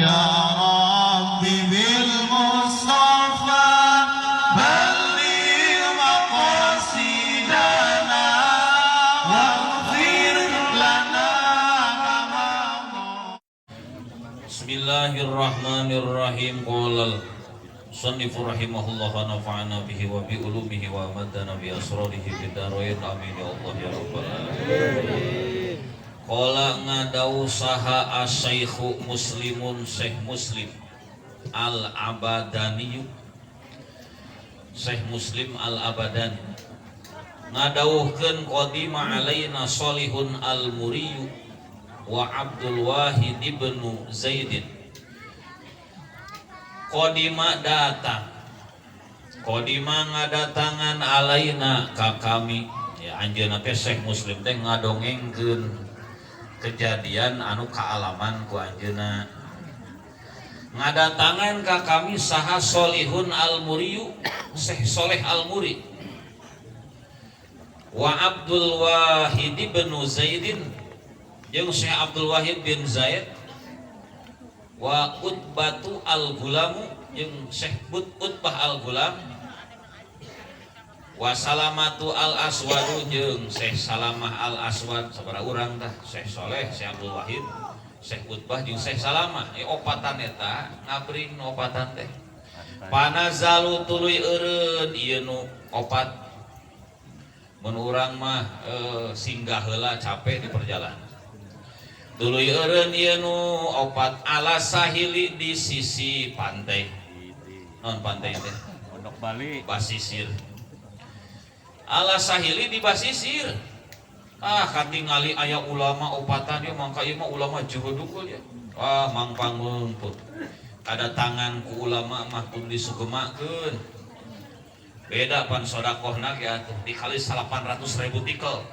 يا ربي بالمصطفى بلغ مقاصدنا واغفر لنا كما Bismillahirrahmanirrahim. Qolal Sannifu rahimahullah wa nafa'ana bihi wa bi ulumihi wa amadana bi asrarihi bidarain amin ya Allah ya rabbal alamin. Qala ngadau saha asyaikhu muslimun Syekh Muslim Al-Abadani, Syekh Muslim Al-Abadani ngadauhkeun qadima alaina Salihun Al-Muriyu wa Abdul Wahid ibnu Zaidin. Qadima datang, qadima ngadatangan alaina ka kami, ya anjeunna teh Syekh Muslim teh ngadongengkeun kejadian anu kaalaman ku anjeunna. Ngadatangan ka kami saha Solihun Al-Muriyu, Syekh Soleh Al-Muri, wa Abdul Wahid ibnu Zaidin, jeung Syekh Abdul Wahid bin Zaid, wa Utbatu Al-Gulamu, jeung Syekh Utbah Al-Gulam, wa Salamatu Al-Aswadu, jeung Syekh Salamah Al-Aswad. Sabaraha urang tah? Syekh Soleh, Syekh Abdul Wahid, Syekh Utbah jeung Syekh Salamah. Opatan eta ngabring opatan teh. Panazalu tuluy eureun ieu nu opat. Mun urang mah singgah heula capek di perjalanan. Tuluy eureun ieu nu opat ala sahili di sisi pantai. Non pantai teh? Pondok Bali. Basisir. Ala sahili di basisir. Katingali aya ulama opatan ieu mangka ieu mah ulama juhud unggul ya. Mangpang ngumpul. Kadatangan ku ulama mah kudu disugemakeun. Beda pan sodakohna ge atuh dikali 800.000 tikel.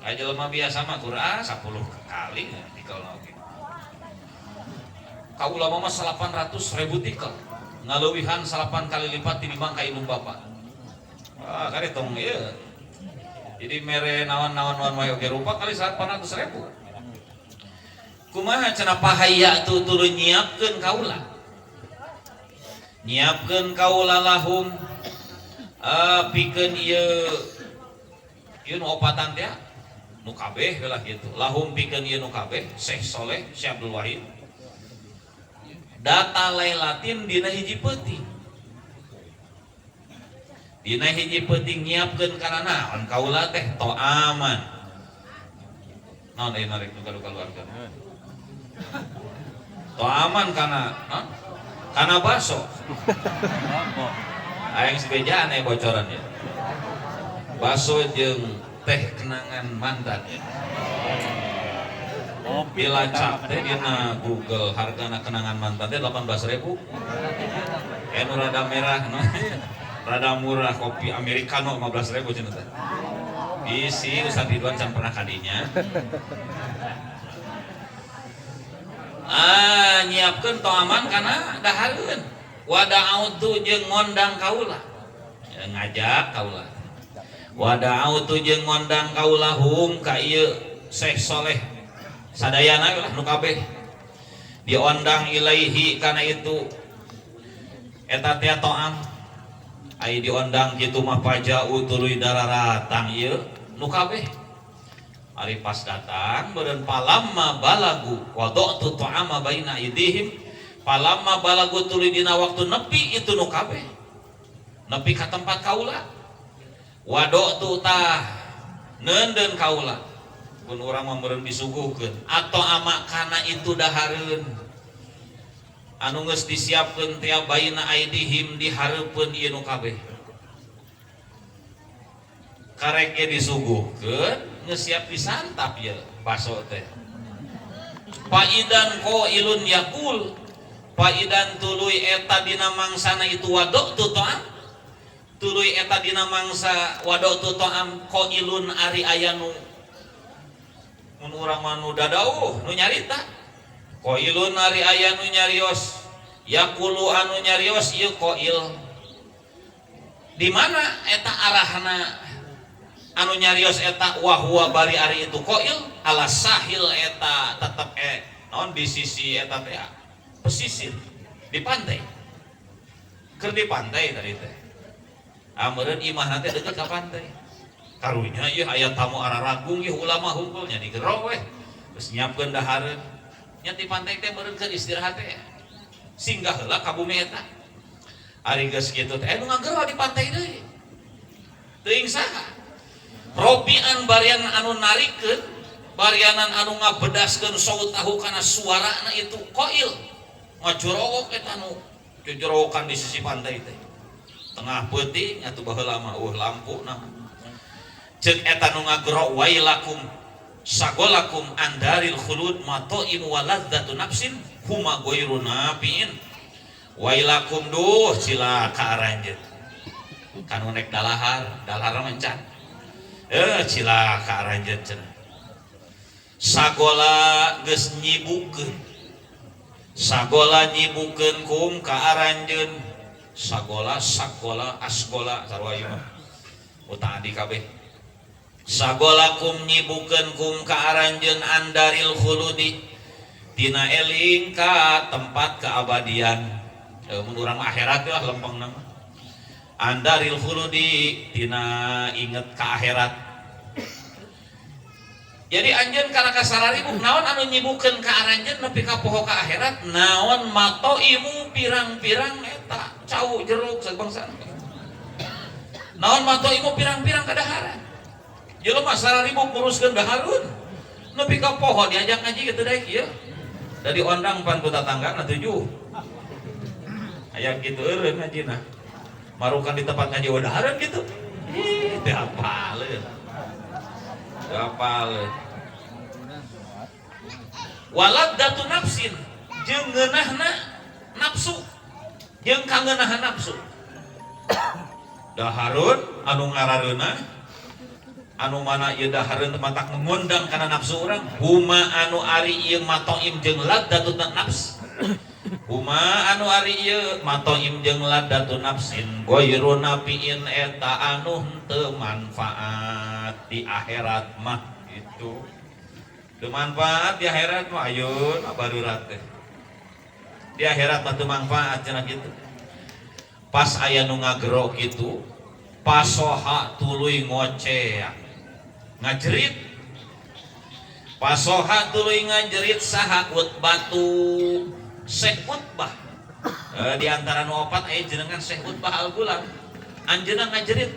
Aya jelema biasa mah Qur'an 10 kali tikelna oge. Ka ulama mah 800.000 tikel. Ngaleuwihan 8 kali lipat tinimbang ka indung bapa. Kare tong ieu. Jadi mere naon-naon wae oge rupa kali 800.000. Kumaha cenah pahaya tu tuluy nyiapkeun kaula. Nyiapkeun kaula lahum pikeun ieu nu opatan teh nu kabeh lah gitu. Lahum pikeun ieu nu kabeh Syekh Soleh, Syekh Abdul Wahid. Data lailatin dina hiji peuting. Dina hiji peuting nyiapkeun kana naon kaula teh to'aman. Naon ieu narek duka-duka keluarga. To'aman kana kana baso. Aing sebejaan aya bocoran ya. Baso jeung teh kenangan mantan ya. Dilacak teh dina Google hargana kenangan mantan teh 18.000. Nu rada merah rada murah kopi americano 15.000 cenah teh. Isi Ustaz Ridwan can pernah kadinya. Nyiapkeun to'aman kana dahareun. Wada'autu jeung ngondang kaula. Ya, ngajak kaula. Wada'autu jeung ngondang kaula hum ka ieu Syekh Soleh. Sadayana lah nu kabeh. Diondang ilaihi kana itu eta teh to'am. Ai diondang kitu mah pajau tuluy dararatang ieu nu kabeh. Ari pas datang beureun palamma balagu wada'tu ta'ama baina aydihim. Palamma balagu tuluy dina waktu nepi itu nu kabeh. Nepi ka tempat kaula. Wada'tu tah neundeun kaula. Kun urang mah meureun disuguhkeun atau ama kana itu dahareun. Anu geus disiapkeun teh baina aydihim di hareupeun ieu nu kabeh. Karek ge disuguhkeun geus siap disantap ieu baso teh. Paidan qailun yaqul, paidan tuluy eta dina mangsana itu wada'tu ta'am. Tuluy eta dina mangsa wada'tu ta'am qailun ari aya nu mun urang mah nu dadauh nu nyarita. Qailun ari aya nu nyarios. Yaqulu anu nyarios ieu qail. Di mana eta arahna anu nyarios eta wa huwa bari ari itu qail ala sahil eta tetep naon di sisi eta teh pesisir di pantai keur di pantai tadi teh meureun imahna teh deukeut ka pantai karunya ieu aya tamu araragung ieu ulama hungkul nya digero we geus nyiapkeun dahareun nya di pantai teh meureun keur istirahat teh singgah heula ka bumi eta ari geus kitu teh nu ngagero di pantai deui teuing saha robian barian anu narikeun barianan anu ngabedaskeun sautahu kana suarana itu koil ngajorowok eta nu jojorowokan di sisi pantai teh tengah peuting atuh baheula mah lampu nah ceuk eta nu ngagero wailakum sagolakum andaril khulud matoim waladzatu nafsin huma ghairu nafiin wailakum duh cilaka aranjeun kanu nek dalahar mencan cilaka aranjeun cenah sagola geus nyibukeun kum ka aranjeun sagola asgola sarua ieu mah utang adi kabeh sagola kum nyibukeun kum ka aranjeun andaril khuludi tina eling ka tempat keabadian mun urang akhirat lah lempengna andaril khuludi tina inget ka akhirat. Jadi anjeun kana kasararibu naon anu nyibukeun ka aranjeun nepi ka poho ka akhirat naon matoimu pirang-pirang eta cau jeruk sabangsa naon matoimu pirang-pirang kadaharan jelema sararibu nguruskeun daharun nepi ka poho diajak ngaji kitu daek ieu dari ondang pan ku tatanggana 7 aya kitu eureun ngajina marukan di tempat ngaji dahareun kitu teu hafaleun waladzatu nafsin jeung ngeunahna nafsu jeung kangeunah nafsu dahareun anu ngarareuna anu mana ieu dahareun matak ngundang kana nafsu urang huma anu ari ieu matoim jeung ladzatu nafs huma anu ari ieu matoim jeung ladzatu nafsin ghairu nafiin eta anu teu manfaat di akhirat mah itu teu manfaat di akhirat mah ayeun barurat teh di akhirat mah teu manfaat cenah kitu pas aya nu ngagero kitu pasoha tuluy ngoceh ngajerit pasoha tuluy ngajerit saha batu Syekh Utbah di antara nu opat aya jenengan Syekh Utbah Al-Gulam anjeunna ngajerit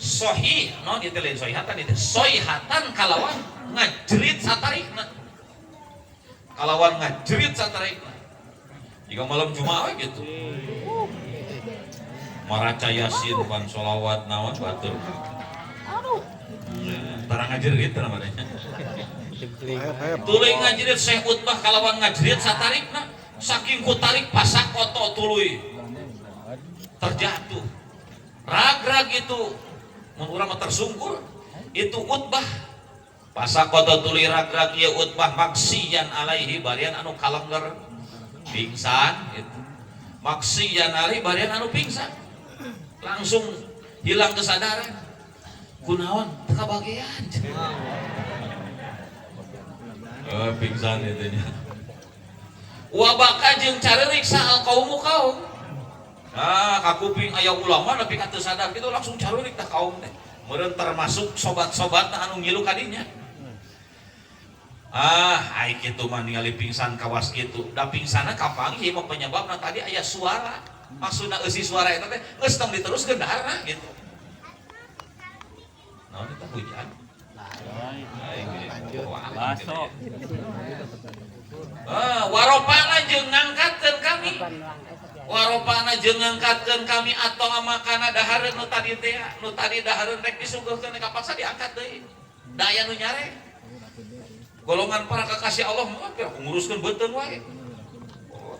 sohih no dieu teh lain soihatan itu soihatan kalawan ngajerit satarikna kalawan ngajerit satarikna jika malam Jumat gitu maraca yasin pan sholawat naon batur tarang ngajerit namanya tuluy ngajerit Syekh Utbah kalawan ngajerit satarikna saking kutarik pasak koto tuluy terjatuh rag-rag itu mun urang mah tersungkur itu Utbah pasak koto tuluy rag-rag ieu Utbah maksian alaihi barian anu kalengger pingsan itu maksian alaihi barian anu pingsan langsung hilang kesadaran kunaon teu kabagean pingsan itu nya wabaka jeung carerik saal kaumu kaum kakuping aya ulama nepi ka teu sadar kitu langsung carerik tah kaum teh meureun termasuk sobat-sobat anu ngilu ka dinya ai kitu mah ningali pingsan kawas kitu da pingsanna kapanggih mah penyebabna tadi aya suara maksudna eusi suara eta teh geus tong diteruskeun daharna gitu naon eta hujan Masuk. Waropana jeung ngangkatkeun kami waropana jeung ngangkatkeun kami atau amakana dahareun nu tadi teh nu tadi dahareun rek disuguhkeun ka paksa diangkat deui da aya nu nyare golongan para kekasih Allah mah nguruskeun beuteung wae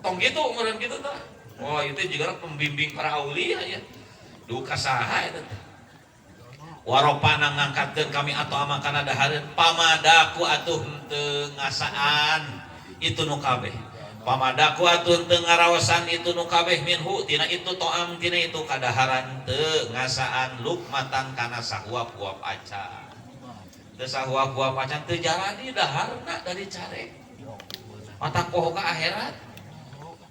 tong gitu meureun kitu tah itu juga pembimbing para aulia ya duka saha eta teh waropana ngangkatkeun kami atau amakana dahareun pamadaku atuh teu ngasaan itu nu kabeh pamadaku atuh teu ngaraosan itu nu kabeh minhu tina itu toam tina itu kadaharan teu ngasaan lukmatan kana sahuap-huap acan teu sahuap-huap acan teu jalani daharna dari care Matak poho ka akhirat.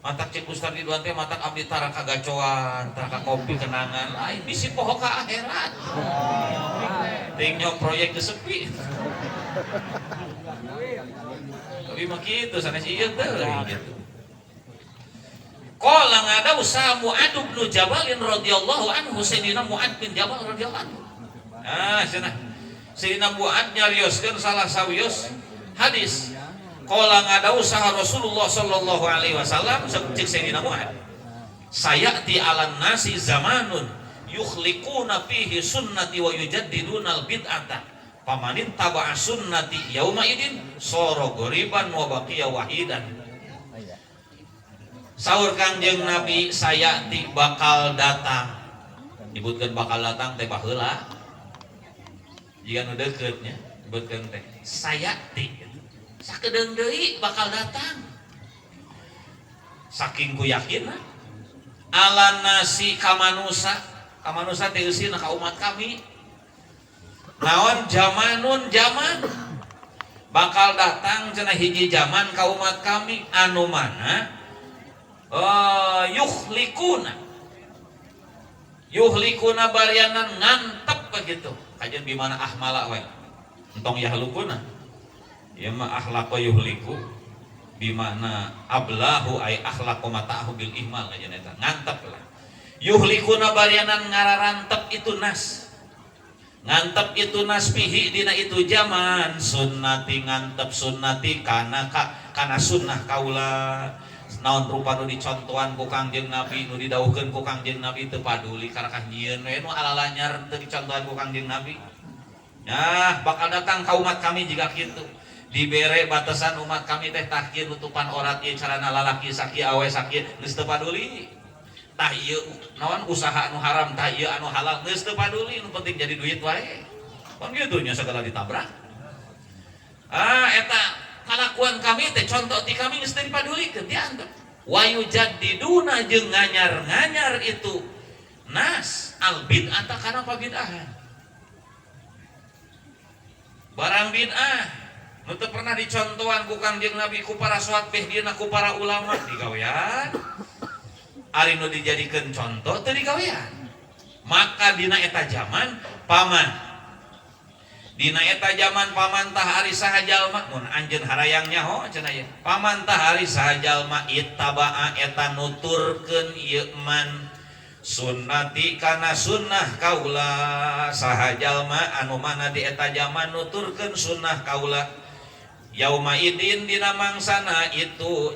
Matak cek Ustaz Ridwan teh matak abdi tara kagacoan, tara kopi kenangan, lain bisi poho ka akhirat. Ting nyok proyek teu sepi. Tapi mah kitu sanes ieu teh gitu. Qala ngada usaha Mu'ad bin Jabal radhiyallahu anhu, Sayyidina Mu'ad bin Jabal radhiyallahu anhu. Nah, cenah. Sayyidina Mu'ad nyarioskeun salah sawios hadis. Qala ngada usaha Rasulullah sallallahu alaihi wasallam cek Sayyidina Mu'ad. Sayati 'alan nasi zamanun yukhliquna fihi sunnati wa yujaddiduna al-bid'ata. Pamanin taba'a sunnati yauma idin sara ghoriban wa baqiya wahidan. Saur Kangjeng Nabi sayati bakal datang. Nyebutkeun bakal datang teh baheula. Jika nu deukeut nya, nyebutkeun teh sayati. Sakedeung deui bakal datang. Saking ku yakin ala nasi kamanusa teh eusina ka umat kami. Naon zamanun zaman bakal datang cenah hiji zaman ka umat kami anu mana yuhlikuna barianan ngantep begitu. Kajian bimana ahmala we. Entong yahlukuna. Ya ma akhlaqu yuhliku bimana ablahu ay akhlaqu mata'ahu bil ihmal aja eta ngantep lah. Yuhlikuna barianan ngararantep itu nas. Ngantep itu nas pihi dina itu zaman sunnati ngantep sunnati kana sunnah kaula. Naon rupa nu dicontohan ku Kangjeng Nabi nu didawuhkeun ku Kangjeng Nabi teu paduli karakah nyieun we nu alalanyar teu dicontohan ku Kangjeng Nabi. Nah, bakal datang ka umat kami jika kitu. Dibere batasan umat kami teh tahkieu nutupan orat ieu carana lalaki sakieu awe sakieu geus teu paduli. Tah ieu naon usaha anu haram, tah ieu anu halal geus teu paduli, nu penting jadi duit wae. Pan kitu nya segala ditabrak. Eta kalakuan kami teh contoh ti kami geus teu dipadulikeun dianggap. Wa yujaddiduna jeung nganyar-nganyar itu nas al bid'ata kana pabid'ahan. Barang bid'ah nu teu pernah dicontohan ku Kangjeng Nabi ku para sahabat dina ku para ulama digawean. Ari nu dijadikeun contoh teu digawean. Maka dina eta zaman paman tah ari saha jalma mun anjeun harayang nyaho cenah ieu. Paman tah ari saha jalma ittaba'a eta nuturkeun ieu man sunnati kana sunnah kaula saha jalma anu mana di eta zaman nuturkeun sunnah kaula. Yauma idin dina mangsana itu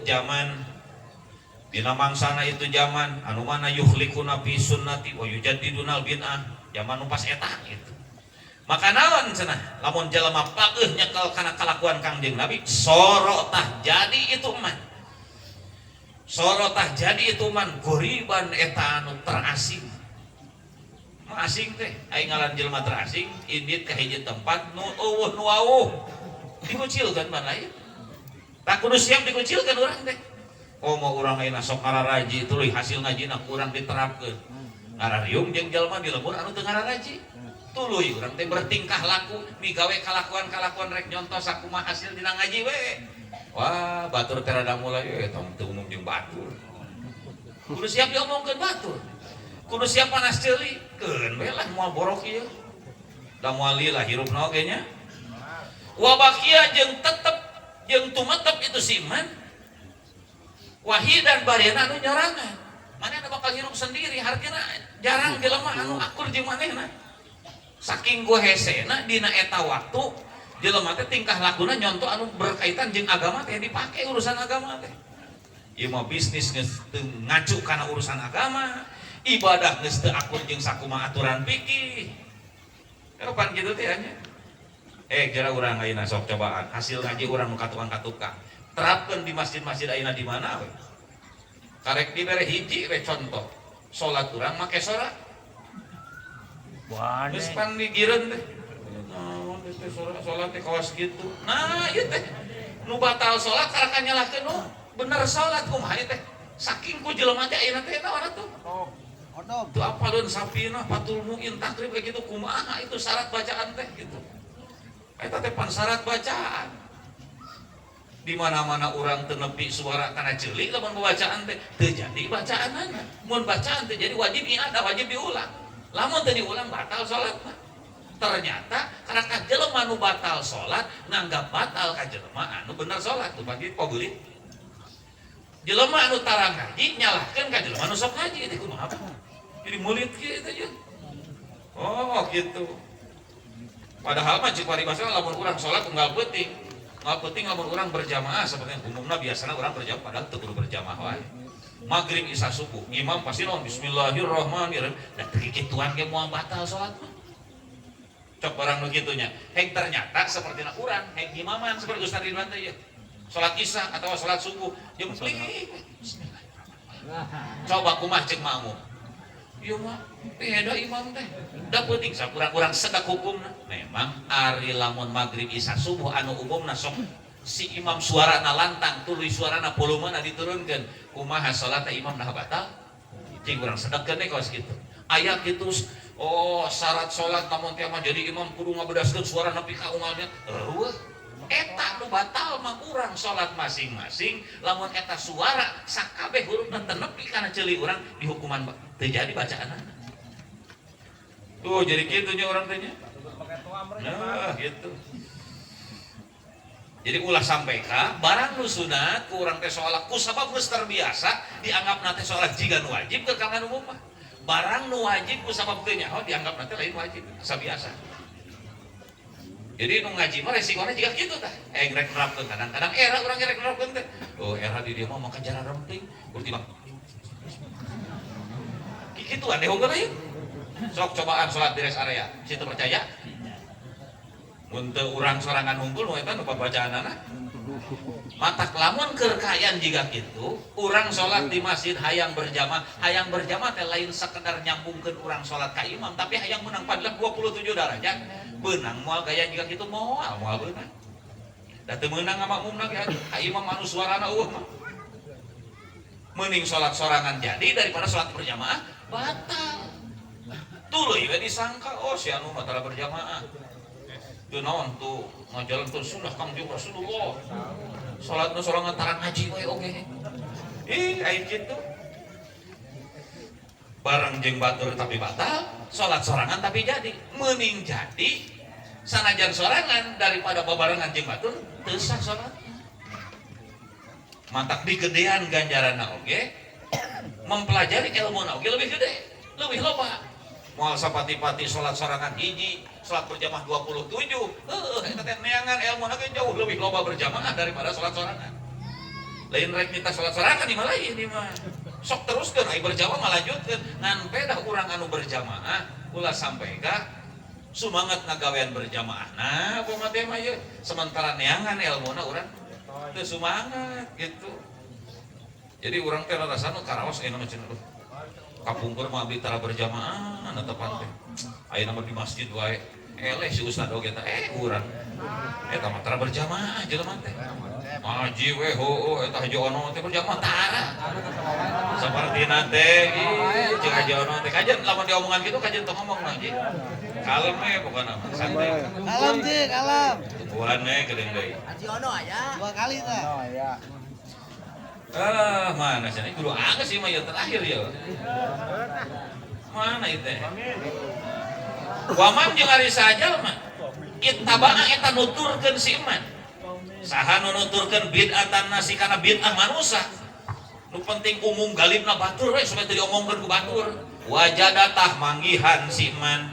zaman anu mana yukhlikuna fi sunnati wa yujaddiduna bid'ah zaman nu pas eta gitu. Maka naon cenah lamun jalema pageuh nyekel kana kalakuan Kangjeng Nabi sorotah jadi itu man goriban eta anu terasing. Asing teh aing ngaran jelema terasing indit ka hiji tempat nu eueuh nu wauh dikucilkeun ban lain. Tak kudu siap dikucilkeun urang teh. Oh mau urang ayeuna sok ngararaji tuluy hasil ngajina urang diterapkeun. Ngarariung jeung jalma di lembur anu teu ngararaji. Tuluy urang teh bertingkah laku migawe kalakuan rek nyontos sakumaha hasil dina ngaji we. Wah, batur teh rada mulai tong teu umum jeung batur. Kudu siap diomongkeun batur. Kudu siap panas ceuli keun we lah moal borok ieu. Da moal lila hirupna oge nya. Wabakia jeung tetep jeung tumetep itu si iman wahidan bariana anu nyorangan manehna bakal hirup sendiri hartina jarang jelema anu akur jeung manehna saking gua hesena dina eta waktu jelema teh tingkah lakuna nyonto anu berkaitan jeung agama teh dipake urusan agama teh ieu mah bisnis geus teu ngacu kana urusan agama ibadah geus teu akur jeung sakumaha aturan fikih kapan kitu teh anya. Kira urang ayeuna sok cobaan hasil ngaji urang nu katukang terapkeun di masjid-masjid ayeuna di mana we karek dibere hiji we contoh salat urang make sorak geus pan digireun teh naon teh salat teh kawas kitu nah ieu teh nu batal salat karek nyalakeun nu bener salat kumaha teh saking ku jelema teh ayeuna teh naon atuh tu apalun sapina patul muin takrib kayak gitu kumaha itu syarat bacaan teh gitu. Eta teh pan syarat bacaan. di mana-mana orang tenepi suara karena celik lamun bacaan teh teu jadi bacaanana mun bacaan teh jadi wajib ada wajib diulang lamun teu diulang batal salat ternyata karena ka jelema anu batal salat nganggap batal ka jelema anu bener salat tuh bagi pogeulit jelema anu tarang ngaji nyalahkeun ka jelema anu sok ngaji teh kumaha jadi murid kitu aja oh gitu padahal mah cik paribasa lamun urang salat unggal peuting nggak penting lamun orang berjamaah seperti yang umumnya biasanya orang berjamaah padahal teu kudu berjamaah wae. Maghrib isya subuh imam pasti non bismillahirrahmanirrahim dan kikituan ge moal batal salat mah. Cok barang nu kitu nya. Heng ternyata sapertina urang heng imaman seperti Ustaz Ridwan teh ya. Salat isya atau salat subuh jempling. Coba kumaha cek makmum. Ieu mah beda imam teh. Da penting sakurang-kurang sedak hukumna. Memang ari lamun maghrib isya subuh anu umumna sok si imam suarana lantang tuluy suarana volumena diturunkeun kumaha salat imam nah batal cing urang sedekkeun teh kaos kitu aya kitu oh syarat salat namun teh mah jadi imam kudu ngabedaskeun suara nepi ka umalnya eueuh eta nu batal mah urang salat masing-masing lamun eta suara sakabeh hurufna teu nepi kana ceuli urang di hukuman teu jadi bacaanana tuh jadi kitu nya urang teh nya. Nah gitu jadi ulah sampaikan barang nu sunat kurang teh sholat ku sabab geus terbiasa dianggap nate sholat jiga nu wajib ke kalangan umum mah barang nu wajib ku sabab teu nyaho dianggap nate lain wajib sabiasa jadi nu ngaji mah resikonya juga gitu tah rek nerapkeun kadang-kadang era urang rek nerapkeun teh oh era di dieu mah maka jalan remping kurti mah kitu ade hongkeun aya sok cobaan sholat di rest area situ percaya untuk orang sorangan unggul nu eta nu bacaanana matak lamun keur kaayaan jiga kitu urang salat di masjid hayang berjamaah teh lain sekedar nyambungkeun urang salat ka imam tapi hayang menang padahal 27 derajat beunang moal gaya jiga kitu moal beunang da teu meunang sama makmumna ka imam anu suarana eueuh mah mending salat sorangan jadi daripada salat berjamaah batal tuluy we disangka oh si anu mah tara berjamaah tuh naon tuh ngajalan tuh sunnah kangjeng Rasulullah salatna sorangan tarang ngaji we oge aya kitu bareng jeung batur tapi batal salat sorangan tapi jadi mending jadi sanajan sorangan daripada babarengan jeung batur teu sah salat mantak digedean ganjaranna oge mempelajari ilmuna oge lebih gede lebih loba moal sapati-pati salat sorangan hiji salat berjamaah 27 eta teh neangan ilmuna ge jauh lebih loba berjamaah daripada salat sorangan lain rek minta salat sorangan di lain di mah sok teruskeun ai berjamaah mah lanjutkeun ngan pedah urang anu berjamaah ulah sampai ka sumanget ngagawean berjamaah nah kumaha teh mah ye sementara neangan ilmuna urang teu sumanget gitu jadi urang teh rasana karaos aya mah cenah kapungkur mah abdi tara berjamaah netepan teh aya nama di masjid wae eleh si ustad oge teh urang eta mah tara berjamaah jelema teh ngaji we heueuh eta haji ono teh berjamaah tara sapertina teh jeung haji ono teh kajen lamun diomongan kitu kajen teu ngomong ngaji kalem we pokona mah santai kalem sih kalem tumbuhan we geudeung deui haji ono aya 2 kali teh mana sih ini guru angges sih mah ya terakhir ya mana itu waman jeung ari sajal mah ittabaa eta nuturkeun si iman saha nu nuturkeun bid'atan nasi kana bid'ah manusia nu penting umum galibna batur we supaya teu diomongkeun ku batur wajadatah manggihan si iman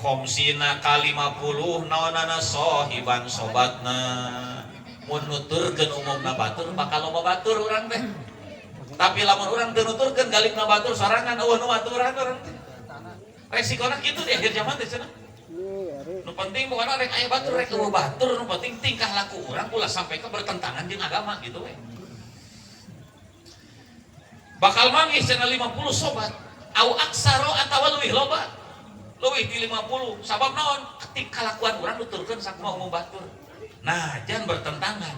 khomsina ka 50 naonana sahiban sobatna mun nuturkeun umumna batur bakal loba batur urang teh tapi lamun urang teu nuturkeun galibna batur sorangan eueuh nu baturan urang teh resikona kitu di akhir zaman teh cenah nu penting bukan rek aya batur rek eueuh batur nu penting tingkah laku urang ulah sampai ke bertentangan jeung agama gitu we bakal manggih cenah 50 sobat au aksaro atawa leuwih loba leuwih di 50 sabab naon ketika kalakuan urang nuturkeun sakma umum batur nah jangan bertentangan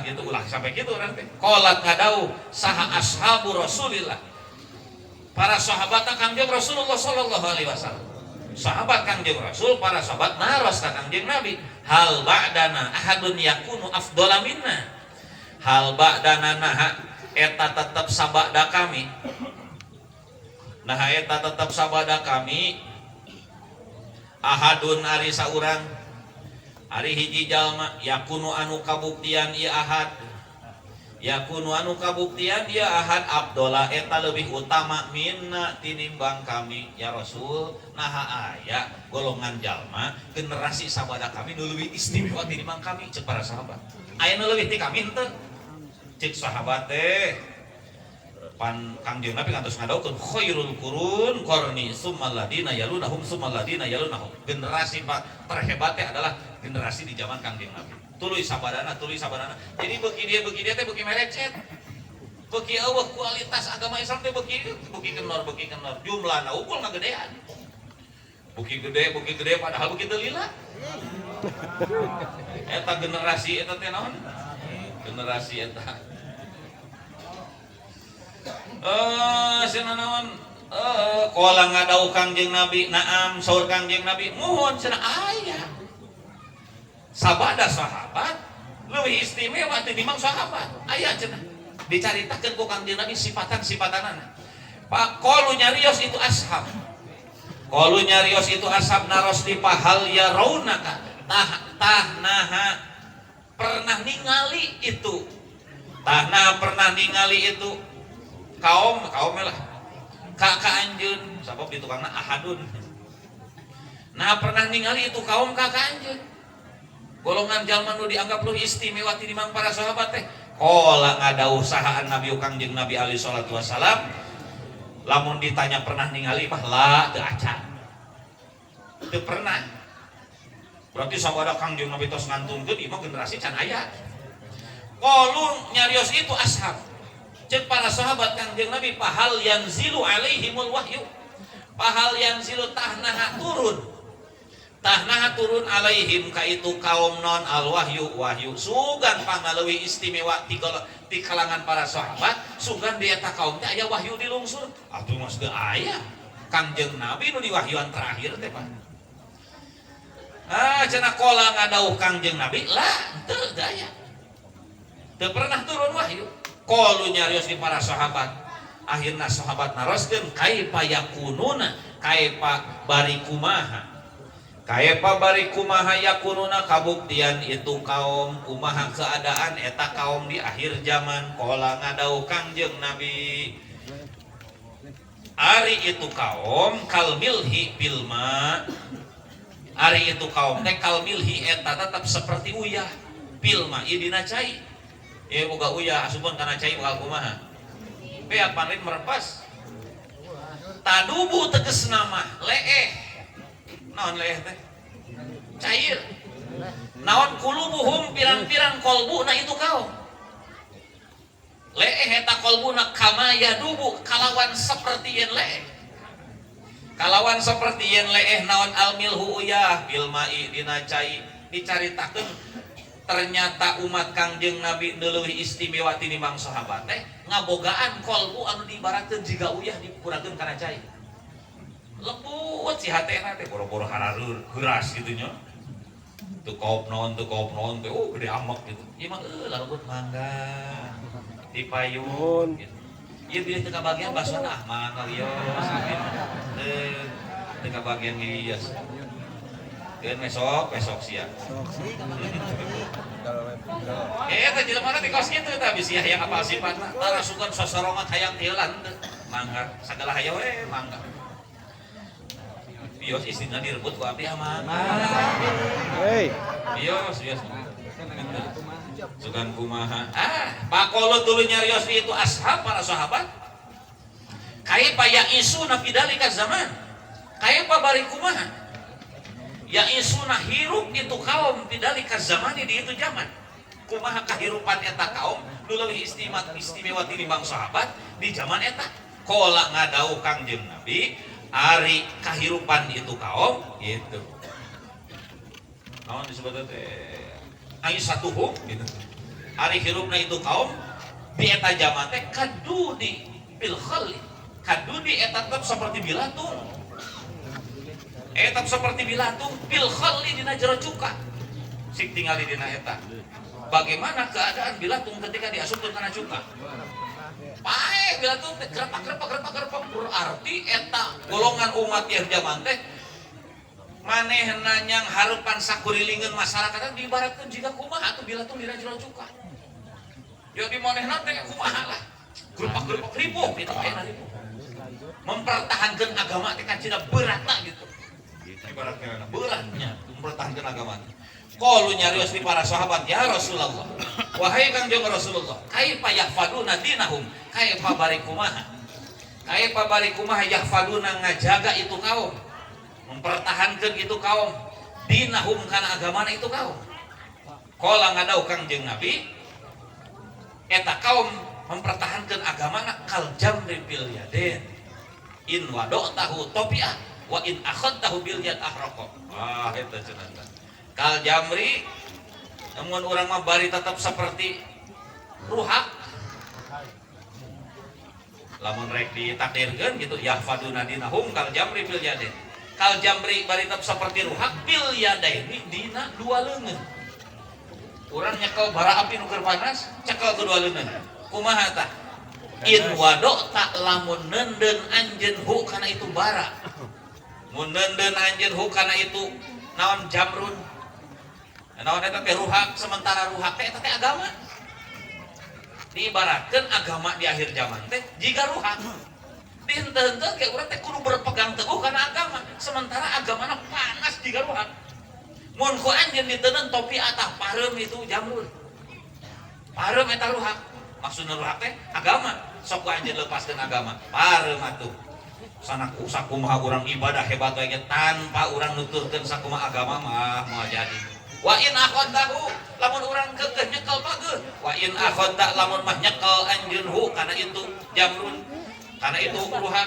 gitu ulah sampai gitu orang teh qolat ngadau saha ashabu Rasulillah para sahabat kangjeng Rasulullah sallallahu alaihi wasallam sahabat Kangjeng Rasul, para sahabat naros ka Kangjeng Nabi, hal ba'dana ahadun yakunu afdhala minna. Hal ba'dana naha eta tetep sabada kami. Nah eta tetep sabada kami ahadun ari saurang ari hiji jalma yakunu anu kabuktian ieu ahad. Yakunu anu kabuktian ieu ahad afdhala eta leuwih utama minna tinimbang kami ya Rasul. Nah aya golongan jalma generasi sabada kami nu leuwih istimewa tinimbang kami ceuk para sahabat. Aya nu leuwih ti kami henteu. Cek sahabat teh pan Kangjeng Nabi ngantos ngadaokeun khairul qurun qarni summal ladina yalunahum summal ladina yalunahum. Generasi terhebat teh adalah generasi di zaman Kangjeng Nabi. Tuluy sabadana. Jadi beuki dia teh beuki merecet. Beuki eueuh kualitas agama Islam teh beuki kenor. Jumlahna ukul ngagedean. Beuki gede padahal beuki teu lila. Eta generasi eta teh naon? Generasi eta cenah naon qala ngadau Kangjeng Nabi naam saur Kangjeng Nabi muhun cenah aya sabada sahabat leuwih istimewa tinimbang sahabat aya cenah dicaritakeun ku Kangjeng Nabi sifatan-sifatanana pak qalu nyarios itu ashab naros di pahal ya raunaka tah naha pernah ningali itu kaum lah ka anjeun sabab di tukangna ahadun. Nah pernah ningali itu kaum ka anjeun golongan jalma nu dianggap leuwih istimewa tinimbang para sahabat teh qala ngadauh sahaan Nabi Kangjeng Nabi alaihi salatu wasalam lamun ditanya pernah ningali mah la teu acan teu pernah. Berarti sabada Kangjeng Nabi tos ngantungkeun ieu mah generasi can aya. Qalu nyarios itu ashab. Cek para sahabat Kangjeng Nabi pahal yanzilu alaihimul wahyu. Pahal yanzilu tahnaha turun alaihim ka itu kaum non al wahyu sugan pangaleuwih istimewa di kalangan para sahabat sugan di eta kaum teh aya wahyu dilungsur. Atuh mah teu aya. Kangjeng Nabi nu diwahyuan terakhir teh Pak. Cenah qala ngadauh Kangjeng Nabi lah teu daya teu pernah turun wahyu. Qalu nyarios di para sahabat akhirna sahabat naroskeun kaifa yakununa kaifa bari kumaha yakununa kabuktian itu kaum kumaha keadaan eta kaum di akhir zaman. Qala ngadauh Kangjeng Nabi ari itu kaum kalmilhi bilma ari itu kaum teh kalmilhi eta tetap seperti uyah pilma ieu dina cai ieu boga uyah asupun kana cai bakal kumaha beak panin merepas tadubu tegasna mah leeh naon leeh teh cair naon kulubuhum pirang-pirang kolbuna itu kaum leeh eta kolbuna kama yadubu kalawan seperti yen leeh kalawan seperti yen leeh naon almilhu uyah bilmai dina cai. Dicaritakeun ternyata umat Kangjeng Nabi leuwih istimewa tinimbang sahabat teh ngabogaan kolbu anu diibaratkeun jiga uyah dipurakeun kana cai lembut si hatena teh boro-boro harareur heuras kitu nya teu kaop naon teh gede amek gitu ieu mah lembut mangga dipayun gitu. Ieu bieu teu kabagian basona mangga wios teu kabagian ngios keun besok sia eta jelema teh kos kitu teh bisi hayang apal sifatna tara sugan sosorongan hayang teulan teu mangga sagala hayang we mangga bios istina direbut ku abdi mangga hei bios sugan kumaha pakolo tuluy nyarios itu ashab para sahabat kaifa yaisuna fi dalika zaman kaifa bari kumaha yaisuna hirup itu kaum fi dalika zaman di itu zaman kumaha kahirupan eta kaum nu leuwih istimewa tinimbang sahabat di zaman eta qala ngadauh Kangjeng Nabi ari kahirupan itu kaum gitu naon disebut teh aisatuhum gitu. Ari hirupna itu kaum di eta zaman teh kadudi bil khali. Kadudi eta tetap seperti bilatung. Etap seperti bilatung bil khalli dina jero cuka. Sik tingali dina eta. Bagaimana keadaan bilatung ketika diasupkeun kana cuka? Pae bilatung teh grepak berarti eta golongan umat ieu zaman teh manehna nyang harupan sakurilingeun masyarakat diibaratkeun jiga kumaha atuh bilatung dina jero cuka. Jadi manehna teh kumaha lah. Grepak ribuh gitu aya ribuh. Mempertahankan agama teh kan cina beratna gitu. Ibaratnya beratnya mempertahankan agama. Qalu nyarios di para sahabat, ya Rasulullah. Wahai Kangjeng Rasulullah, kaifa yahfaduna dinahum? Kaifa barikumaha? Kaifa barikumaha yahfaduna ngajaga itu kaum. Mempertahankan itu kaum. Dinahum kana agamana itu kaum. Qala ngadau Kangjeng Nabi, eta kaum mempertahankan agamana kal jamri bil yaden. In wadotahu topiah wa in akhadtahu bil yad ahraqa. Eta cenah. Kal jamri namun orang mah bari tetap seperti ruhak. Lamun rek ditakdirkeun gitu yahfaduna dinahum kal jamri bil yadain. Kal jamri bari tetap seperti ruhak bil yadaini dina dua leungeun. Urang nyekel bara api nu keur panas cekel kedua leungeun. Kumaha tah? In wado tak lamun nenden anjeun hu kana itu bara. Mun nenden anjeun hu kana itu naon jamrun. Naon eta teh ruhak, sementara ruhak teh eta teh agama. Diibaratkeun agama di akhir zaman teh jiga ruhak. Dihenteu-henteu ke urang teh kudu berpegang teguh kana agama, sementara agamana panas jiga ruhak. Mun ku anjeun diteuneun topi atah pareum itu jamrun. Pareum eta ruhak. Maksudna ruhak teh agama. Sok ku anjeun lepaskeun agama, pareum atuh. Sanaku sakumaha urang ibadah hebat we tanpa urang nuturkeun sakumaha agama mah moal jadi. Wa in akhadtahu lamun urang keukeuh nyekel pageuh. Wa in akhadta lamun mah nyekel anjeun hu kana itu jamrun. Kana itu ruhak.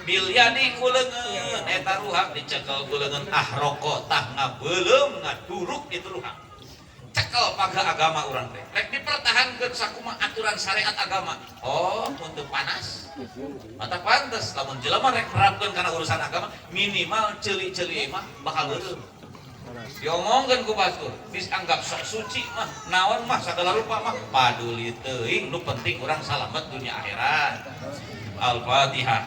Bil yadi kuleungeun eta ruhak dicekel kuleungeun ahraqa tah ngabeulem ngaduruk itu ruhak. Cekel paga agama urang teh. Rek dipertahankeun sakumaha aturan syariat agama. Oh, untuk panas. Mata pantes lamun jelema rek nerapkeun kana urusan agama minimal ceuli-ceuli mah bakal heureum. Diomongkeun ku batur, dianggap sok suci mah, naon mah sagala rupa mah paduli teuing, nu penting urang salamet dunia akhirat. Al-Fatihah.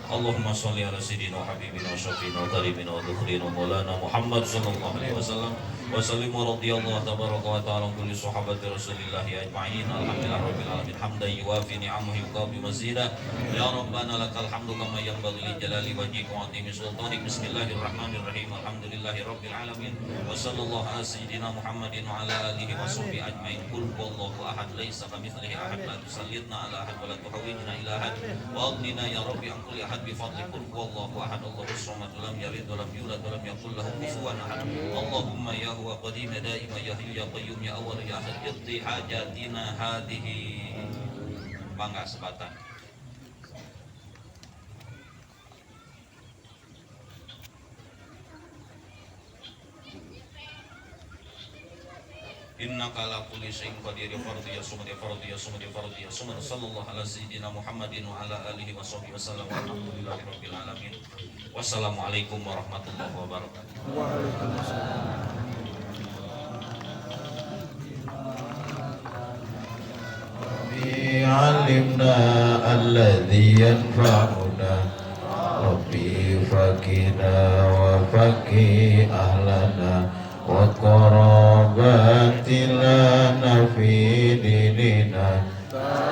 Allahumma sholli ala sayyidina wa habibina wa syafiina wa taribina wa dhukhrina maulana Muhammad sallallahu alaihi wasallam wa sallim wa radiyallahu tabaraka wa ta'ala kulli sahabati rasulillahi ajma'in alhamdulillah rabbil alamin hamdan yuwafi ni'amahu yuqabi mazida ya rabbana lakal hamdu kama yanbaghi li jalali wajhika wa 'azimi sultanik bismillahirrahmanirrahim alhamdulillahi rabbil alamin wa sallallahu ala sayyidina Muhammadin wa ala alihi wa sahbihi ajma'in qul huwallahu ahad laisa kamitslihi ahad la tusallitna ala ahad wa la tuhawwijna ila ahad wa aghnina ya rabbi an kulli ahad بفضل قل هو الله احد الله الصمد لم يلد ولم يولد ولم يكن له كفوا احد اللهم يا هو قديم دائم يا حي يا قيوم يا اول يا اخر اقضي حاجاتنا هذه bangga sebatan. Innaka ala kulli syai'in qadir ya fardhu ya samad ya fardhu ya samad ya fardhu ya samad sallallahu ala sayyidina Muhammadin wa ala alihi wa sahbihi wasallam walhamdulillahi rabbil alamin. Wassalamualaikum warahmatullahi wabarakatuh. Waalaikumsalam. علمنا الذي ينفعنا ربي فقنا وفقي أهلنا وقرابات لنا في ديننا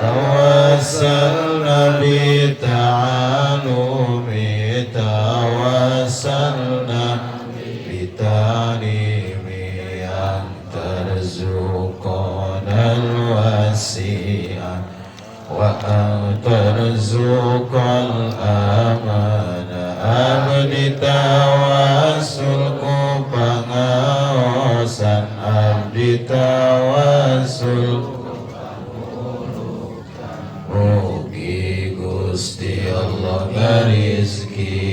توسلنا بتعالم توسلنا بتعليم أن ترزقنا الوسيلة وأن ترزق الأمانة abdi tawassul pengawasan abdi tawassul mugi Gusti Allah ngarizkian